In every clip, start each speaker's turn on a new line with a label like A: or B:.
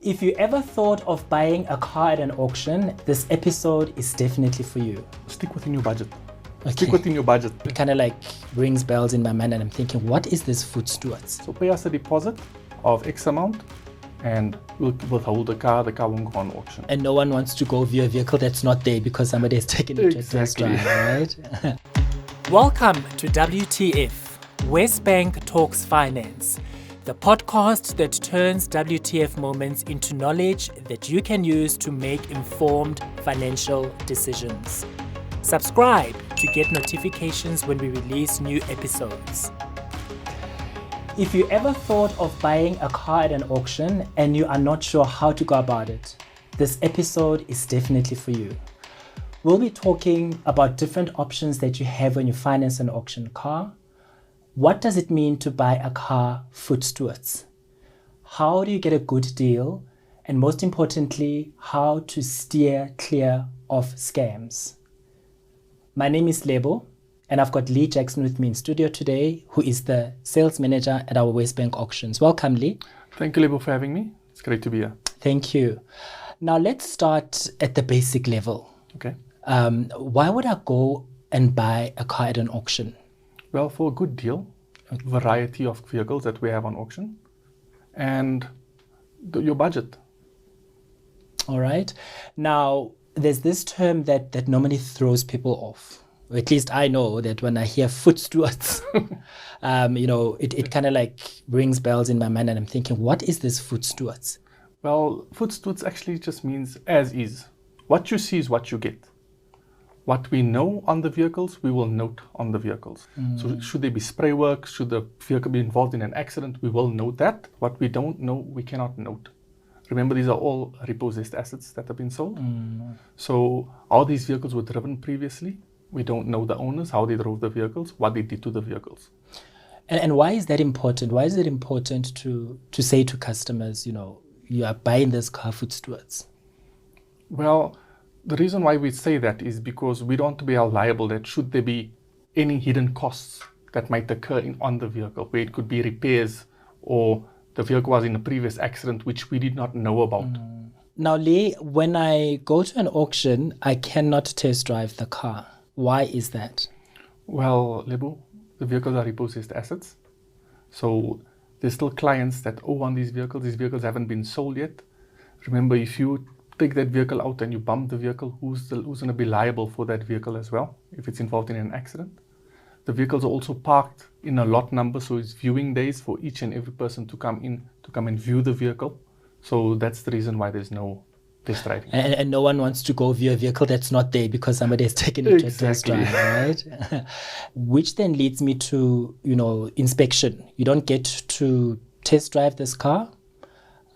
A: If you ever thought of buying a car at an auction, this episode is definitely for you.
B: Stick within your budget.
A: Okay.
B: Stick within your budget.
A: It kind of like rings bells in my mind and I'm thinking, what is this voetstoots?
B: So pay us a deposit of X amount and we'll hold the car won't go on auction.
A: And no one wants to go view a vehicle that's not there because somebody has taken it to a test drive, right? Welcome to WTF, WesBank Talks Finance, the podcast that turns WTF moments into knowledge that you can use to make informed financial decisions. Subscribe to get notifications when we release new episodes. If you ever thought of buying a car at an auction and you are not sure how to go about it, this episode is definitely for you. We'll be talking about different options that you have when you finance an auction car. What does it mean to buy a car voetstoots? How do you get a good deal? And most importantly, how to steer clear of scams. My name is Lebo, and I've got Lee Jackson with me in studio today, who is the sales manager at our WesBank auctions. Welcome, Lee.
B: Thank you, Lebo, for having me. It's great to be here.
A: Thank you. Now let's start at the basic level.
B: Okay.
A: Why would I go and buy a car at an auction?
B: Well, for a good deal, a variety of vehicles that we have on auction, and your budget.
A: All right. Now, there's this term that normally throws people off. Or at least I know that when I hear voetstoots, it kind of like rings bells in my mind and I'm thinking, what is this voetstoots?
B: Well, voetstoots actually just means as is. What you see is what you get. What we know on the vehicles, we will note on the vehicles. So should there be spray work, should the vehicle be involved in an accident, we will note that. What we don't know, we cannot note. Remember, these are all repossessed assets that have been sold. So all these vehicles were driven previously. We don't know the owners, how they drove the vehicles, what they did to the vehicles.
A: And why is that important? Why is it important to say to customers, you are buying this car voetstoots?
B: Well, the reason why we say that is because we don't want to be held liable that should there be any hidden costs that might occur on the vehicle, where it could be repairs or the vehicle was in a previous accident which we did not know about.
A: Now, Lee, when I go to an auction, I cannot test drive the car. Why is that?
B: Well, Lebu, the vehicles are repossessed assets. So there's still clients that owe on these vehicles. These vehicles haven't been sold yet. Remember, if you take that vehicle out and you bump the vehicle, who's going to be liable for that vehicle as well if it's involved in an accident? The vehicles are also parked in a lot number, so it's viewing days for each and every person to come and view the vehicle. So that's the reason why there's no test driving.
A: And no one wants to go view a vehicle that's not there because somebody has taken it to a test drive, right? Which then leads me to, inspection. You don't get to test drive this car.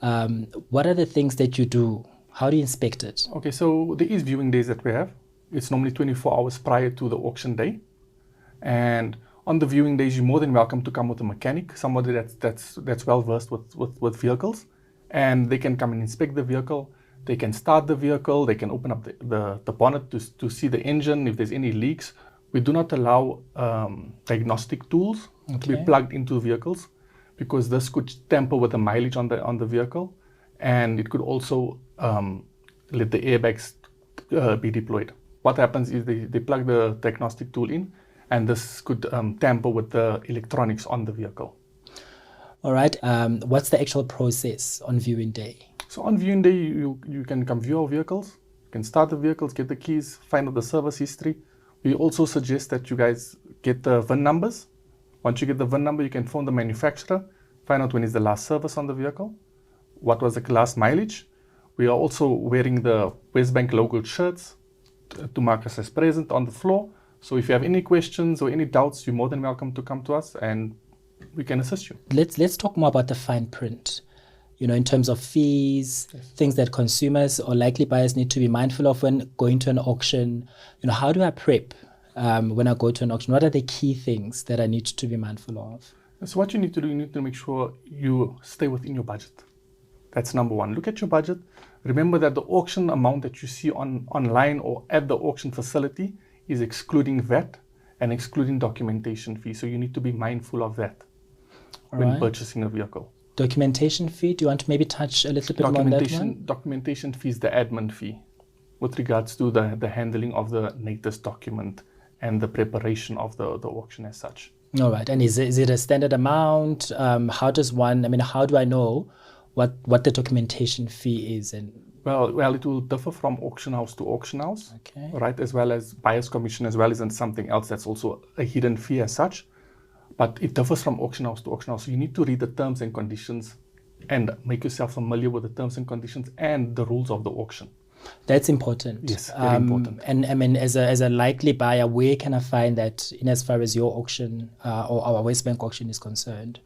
A: What are the things that you do? How do you inspect it? Okay,
B: so there is viewing days that we have. It's normally 24 hours prior to the auction day. And on the viewing days, you're more than welcome to come with a mechanic, somebody that's well versed with vehicles. And they can come and inspect the vehicle. They can start the vehicle. They can open up the bonnet to see the engine, if there's any leaks. We do not allow diagnostic tools to be plugged into vehicles because this could tamper with the mileage on the vehicle. And it could also let the airbags be deployed. What happens is they plug the diagnostic tool in, and this could tamper with the electronics on the vehicle.
A: All right. What's the actual process on viewing day?
B: So on viewing day, you can come view our vehicles. You can start the vehicles, get the keys, find out the service history. We also suggest that you guys get the VIN numbers. Once you get the VIN number, you can phone the manufacturer, find out when is the last service on the vehicle, what was the last mileage. We are also wearing the WesBank logo shirts to mark us as present on the floor. So if you have any questions or any doubts, you're more than welcome to come to us and we can assist you.
A: Let's talk more about the fine print. In terms of fees, things that consumers or likely buyers need to be mindful of when going to an auction. How do I prep when I go to an auction? What are the key things that I need to be mindful of?
B: So what you need to do, you need to make sure you stay within your budget. That's number one. Look at your budget. Remember that the auction amount that you see online or at the auction facility is excluding VAT and excluding documentation fees. So you need to be mindful of that when purchasing a vehicle.
A: Documentation fee, do you want to maybe touch a little bit more on that one?
B: Documentation fee is the admin fee with regards to the handling of the NATIS document and the preparation of the auction as such.
A: All right. And is it a standard amount? How do I know what the documentation fee is? And
B: Well, it will differ from auction house to auction house,
A: okay,
B: right? As well as buyer's commission, as well as in something else that's also a hidden fee as such. But it differs from auction house to auction house. So you need to read the terms and conditions and make yourself familiar with the terms and conditions and the rules of the auction.
A: That's important.
B: Yes, very important.
A: And I mean, as a likely buyer, where can I find that in as far as your auction or our WesBank auction is concerned,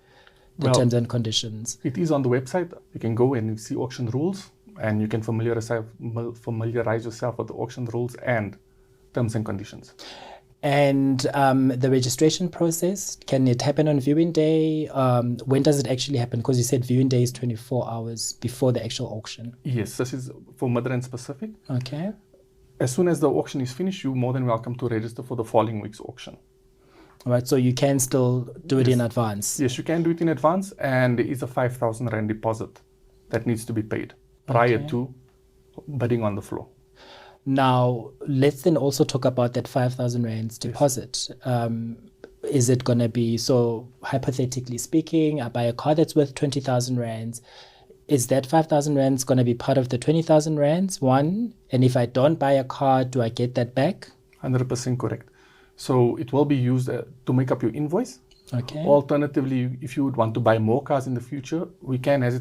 A: the terms and conditions?
B: It is on the website. You can go and you see auction rules, and you can familiarize yourself with the auction rules and terms and conditions.
A: And the registration process, can it happen on viewing day? When does it actually happen? Because you said viewing day is 24 hours before the actual auction.
B: Yes, this is for Midrand specific.
A: Okay.
B: As soon as the auction is finished, you're more than welcome to register for the following week's auction.
A: All right, so you can still do it in advance?
B: Yes, you can do it in advance, and there is a 5,000 Rand deposit that needs to be paid prior to bidding on the floor.
A: Now, let's then also talk about that 5,000 Rands deposit. Yes. Is it going to be, so hypothetically speaking, I buy a car that's worth 20,000 Rands. Is that 5,000 Rands going to be part of the 20,000 Rands, one? And if I don't buy a car, do I get that back?
B: 100% correct. So it will be used to make up your invoice.
A: Okay.
B: Alternatively, if you would want to buy more cars in the future, we can have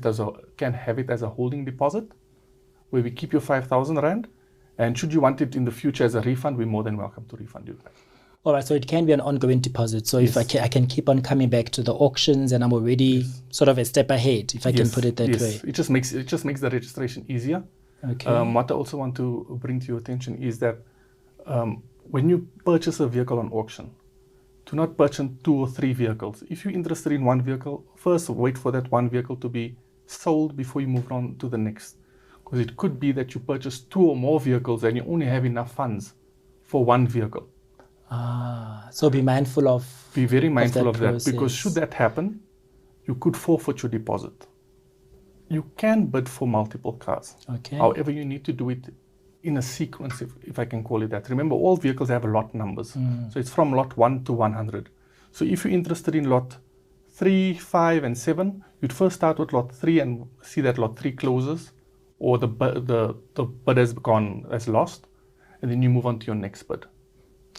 B: it as a holding deposit, where we keep your 5,000 Rand. And should you want it in the future as a refund, we're more than welcome to refund you back.
A: All right, so it can be an ongoing deposit. So if I can keep on coming back to the auctions, and I'm already sort of a step ahead, if I can put it that way.
B: It just makes the registration easier.
A: Okay.
B: What I also want to bring to your attention is that when you purchase a vehicle on auction, do not purchase 2 or 3 vehicles. If you're interested in one vehicle, first wait for that one vehicle to be sold before you move on to the next. Because it could be that you purchase 2 or more vehicles and you only have enough funds for one vehicle.
A: So be mindful of
B: Be very mindful of that, because should that happen, you could forfeit your deposit. You can bid for multiple cars.
A: Okay.
B: However, you need to do it in a sequence, if I can call it that. Remember, all vehicles have lot numbers. So it's from lot 1 to 100. So if you're interested in lot 3, 5, and 7, you'd first start with lot 3 and see that lot 3 closes, or the bid has lost, and then you move on to your next bid.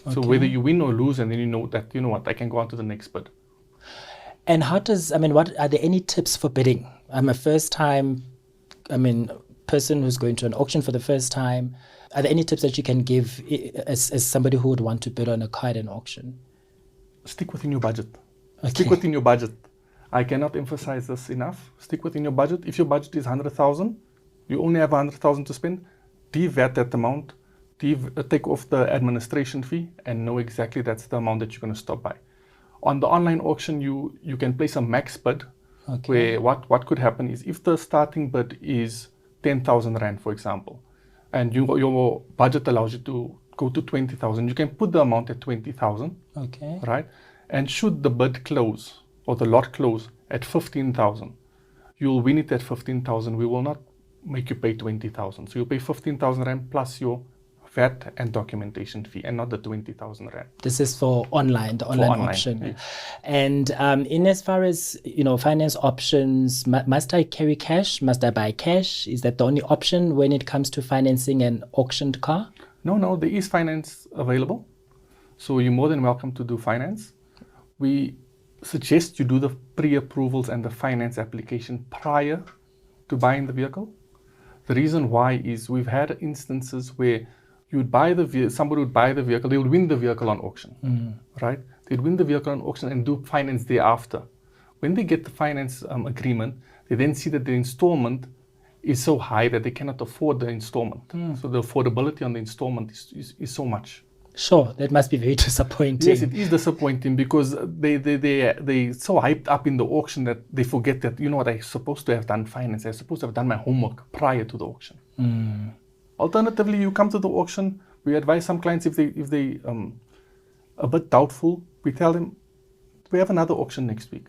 B: Okay. So whether you win or lose, and then you know what, I can go on to the next bid.
A: And what are there any tips for bidding? I'm a first-time, person who's going to an auction for the first time. Are there any tips that you can give as somebody who would want to bid on a car at an auction?
B: Stick within your budget.
A: Okay.
B: Stick within your budget. I cannot emphasize this enough. Stick within your budget. If your budget is 100,000, you only have 100,000 to spend, de-VAT that amount, take off the administration fee, and know exactly that's the amount that you're going to stop by. On the online auction, you can place a max bid, where what could happen is if the starting bid is 10,000 Rand, for example, and your budget allows you to go to 20,000, you can put the amount at 20,000, right? And should the bid close or the lot close at 15,000, you'll win it at 15,000. We will not make you pay 20,000. So you'll pay 15,000 Rand plus your VAT and documentation fee, and not the 20,000 Rand.
A: This is for the online option.
B: Yes.
A: And in as far as finance options, must I carry cash? Must I buy cash? Is that the only option when it comes to financing an auctioned car?
B: No, there is finance available. So you're more than welcome to do finance. We suggest you do the pre-approvals and the finance application prior to buying the vehicle. The reason why is we've had instances where somebody would buy the vehicle, they would win the vehicle on auction, right? They'd win the vehicle on auction and do finance thereafter. When they get the finance agreement, they then see that the installment is so high that they cannot afford the installment. So the affordability on the installment is so much.
A: Sure, that must be very disappointing.
B: Yes, it is disappointing, because they're so hyped up in the auction that they forget that, I'm supposed to have done finance. I'm supposed to have done my homework prior to the auction. Alternatively, you come to the auction, we advise some clients if they a bit doubtful, we tell them, we have another auction next week.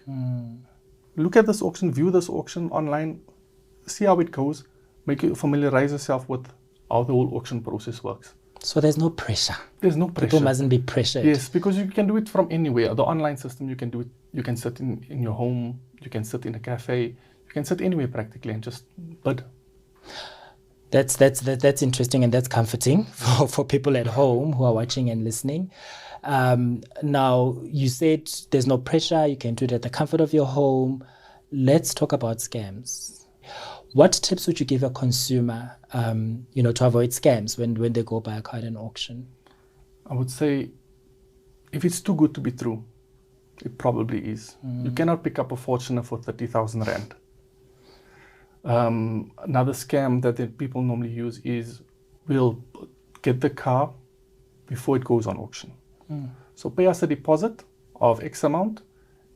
B: look at this auction, view this auction online, see how it goes, familiarize yourself with how the whole auction process works.
A: So there's no pressure.
B: There's no pressure.
A: People mustn't be pressured.
B: Yes, because you can do it from anywhere. The online system, you can do it. You can sit in your home. You can sit in a cafe. You can sit anywhere practically and just bid.
A: That's interesting, and that's comforting for people at home who are watching and listening. Now, you said there's no pressure. You can do it at the comfort of your home. Let's talk about scams. What tips would you give a consumer, to avoid scams when they go buy a car at an auction?
B: I would say, if it's too good to be true, it probably is. You cannot pick up a Fortuner for 30,000 rand. Another scam that people normally use is we'll get the car before it goes on auction. So pay us a deposit of X amount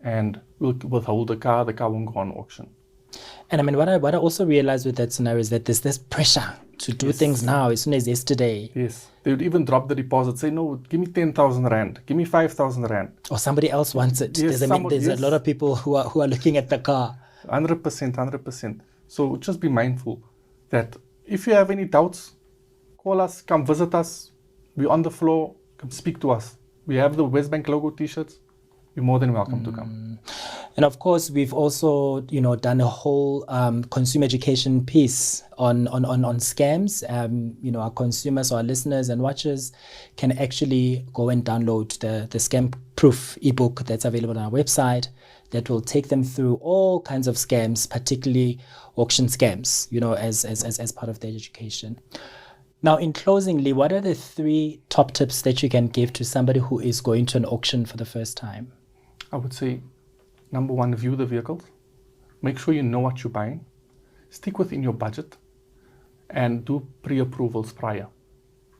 B: and we'll withhold the car won't go on auction.
A: And I mean, what I also realized with that scenario is that there's this pressure to do things now as soon as yesterday.
B: Yes. They would even drop the deposit, say, no, give me 10,000 rand, give me 5,000 rand.
A: Or somebody else wants it.
B: Yes,
A: there's a lot of people who are looking at the car.
B: 100%. So just be mindful that if you have any doubts, call us, come visit us. We're on the floor, come speak to us. We have the WesBank logo t-shirts. You're more than welcome to come.
A: And of course, we've also, done a whole consumer education piece on scams. Our consumers, our listeners and watchers can actually go and download the scam proof ebook that's available on our website that will take them through all kinds of scams, particularly auction scams, as part of their education. Now, in closing, Lee, what are the 3 top tips that you can give to somebody who is going to an auction for the first time?
B: I would say, number 1, view the vehicles. Make sure you know what you're buying. Stick within your budget and do pre-approvals prior.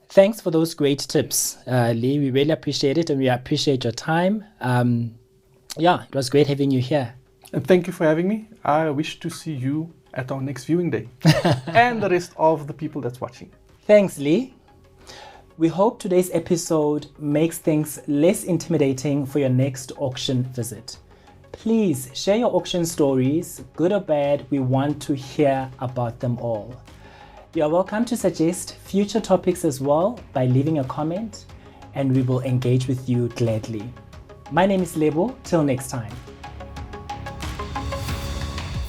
A: Thanks for those great tips, Lee. We really appreciate it and we appreciate your time. It was great having you here.
B: And thank you for having me. I wish to see you at our next viewing day and the rest of the people that's watching.
A: Thanks, Lee. We hope today's episode makes things less intimidating for your next auction visit. Please share your auction stories, good or bad. We want to hear about them all. You are welcome to suggest future topics as well by leaving a comment, and we will engage with you gladly. My name is Lebo. Till next time.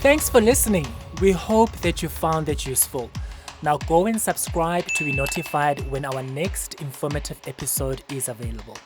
A: Thanks for listening. We hope that you found it useful. Now go and subscribe to be notified when our next informative episode is available.